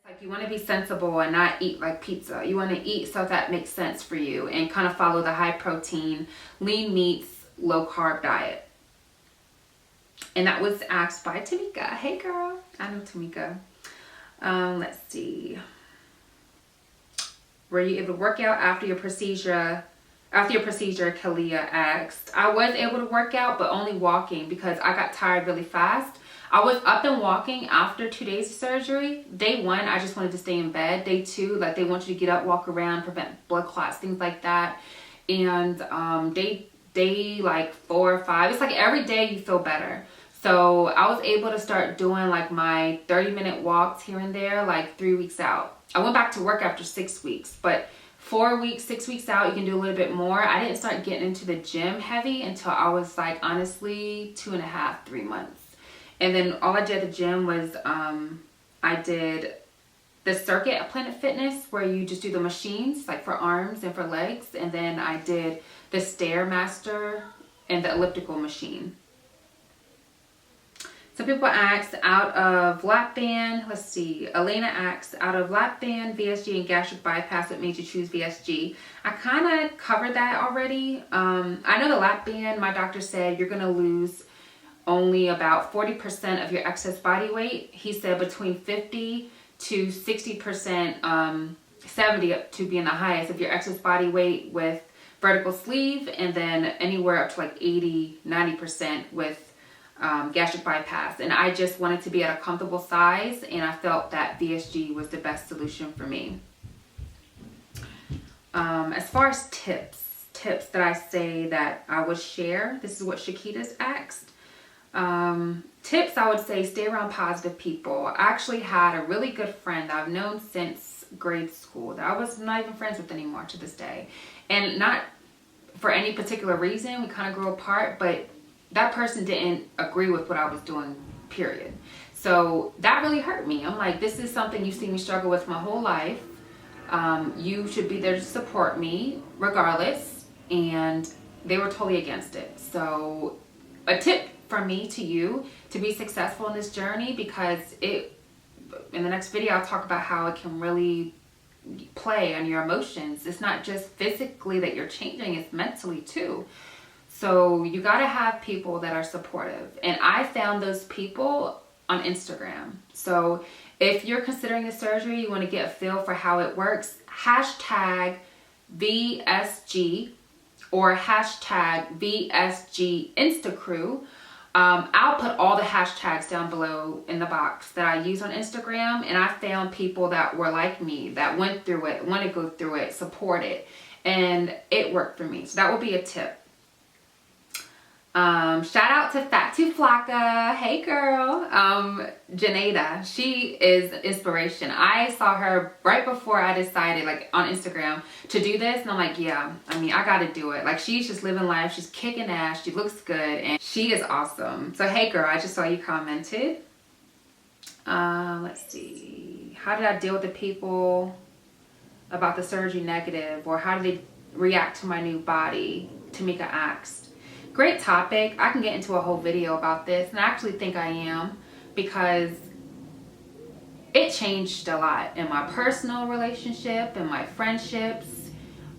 Like, you want to be sensible and not eat like pizza. You want to eat stuff that makes sense for you and kind of follow the high protein, lean meats, low carb diet. And that was asked by Tamika. Hey girl, I know Tamika. Let's see. Were you able to work out after your procedure? After your procedure, Kalia asked. I was able to work out, but only walking because I got tired really fast. I was up and walking after 2 days of surgery. Day 1, I just wanted to stay in bed. Day 2, like, they want you to get up, walk around, prevent blood clots, things like that. And day like 4 or 5, it's like every day you feel better. So I was able to start doing like my 30-minute walks here and there, like 3 weeks out. I went back to work after 6 weeks, but 4 weeks, 6 weeks out, you can do a little bit more. I didn't start getting into the gym heavy until I was like, honestly, 2.5, 3 months. And then all I did at the gym was I did the circuit at Planet Fitness where you just do the machines like for arms and for legs. And then I did the Stairmaster and the elliptical machine. Some people asked out of lap band, let's see, Elena asked out of lap band, VSG, and gastric bypass, what made you choose VSG? I kind of covered that already. I know the lap band, my doctor said you're going to lose only about 40% of your excess body weight. He said between 50 to 60%, 70 to being the highest of your excess body weight with vertical sleeve, and then anywhere up to like 80, 90% with gastric bypass. And I just wanted to be at a comfortable size, and I felt that VSG was the best solution for me. As far as tips that I say that I would share, this is what Shakita's asked. Tips, I would say stay around positive people. I actually had a really good friend that I've known since grade school that I was not even friends with anymore to this day. And not for any particular reason, we kind of grew apart, but that person didn't agree with what I was doing, period. So that really hurt me. I'm like, this is something you've seen me struggle with my whole life. You should be there to support me regardless. And they were totally against it. So a tip from me to you to be successful in this journey, because in the next video I'll talk about how it can really play on your emotions. It's not just physically that you're changing, it's mentally too. So you got to have people that are supportive, and I found those people on Instagram. So if you're considering the surgery, you want to get a feel for how it works, hashtag VSG or hashtag VSG Instacrew. I'll put all the hashtags down below in the box that I use on Instagram, and I found people that were like me, that went through it, want to go through it, support it, and it worked for me. So that would be a tip. Shout out to Fat to Flocka. Hey girl. Janeda, she is inspiration. I saw her right before I decided, like on Instagram, to do this, and I'm like, yeah, I mean, I gotta do it. Like, she's just living life, she's kicking ass, she looks good, and she is awesome. So hey girl, I just saw you commented. Let's see, how did I deal with the people about the surgery negative, or how did they react to my new body? Tamika asked. Great topic. I can get into a whole video about this, and I actually think I am, because it changed a lot in my personal relationship, in my friendships,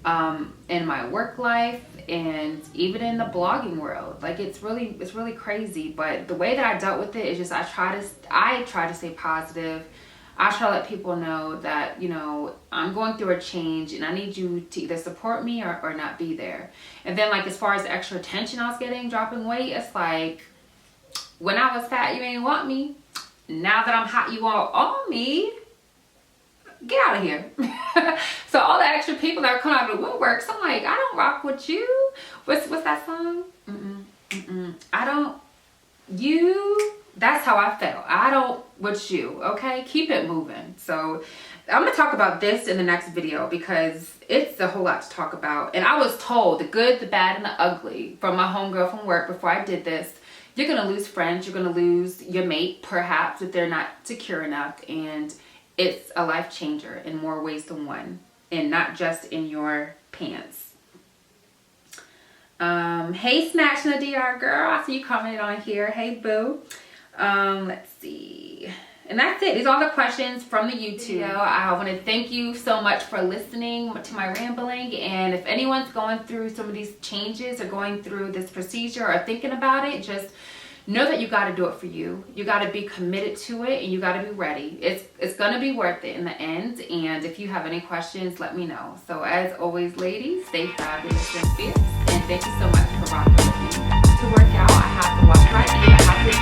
in my work life, and even in the blogging world. Like, it's really crazy. But the way that I dealt with it is just I try to stay positive. I try to let people know that, you know, I'm going through a change and I need you to either support me or not be there. And then, like, as far as the extra attention I was getting dropping weight, it's like, when I was fat, you ain't want me. Now that I'm hot, you want me. Get out of here. So all the extra people that are coming out of the woodwork, so I'm like, I don't rock with you. What's that song? I don't, you, that's how I felt. I don't with you, okay? Keep it moving. So I'm gonna talk about this in the next video, because it's a whole lot to talk about. And I was told the good, the bad, and the ugly from my homegirl from work before I did this. You're gonna lose friends, you're gonna lose your mate, perhaps, if they're not secure enough. And it's a life changer in more ways than one, and not just in your pants. Hey, Snatch in the DR girl, I see you commented on here. Hey, boo. Let's see. And that's it. These are all the questions from the YouTube. I want to thank you so much for listening to my rambling. And if anyone's going through some of these changes or going through this procedure or thinking about it, just know that you got to do it for you. You got to be committed to it, and you got to be ready. It's going to be worth it in the end. And if you have any questions, let me know. So as always, ladies, stay fabulous and fierce. And thank you so much for rocking with me. To work out, I have to watch my eat. I have to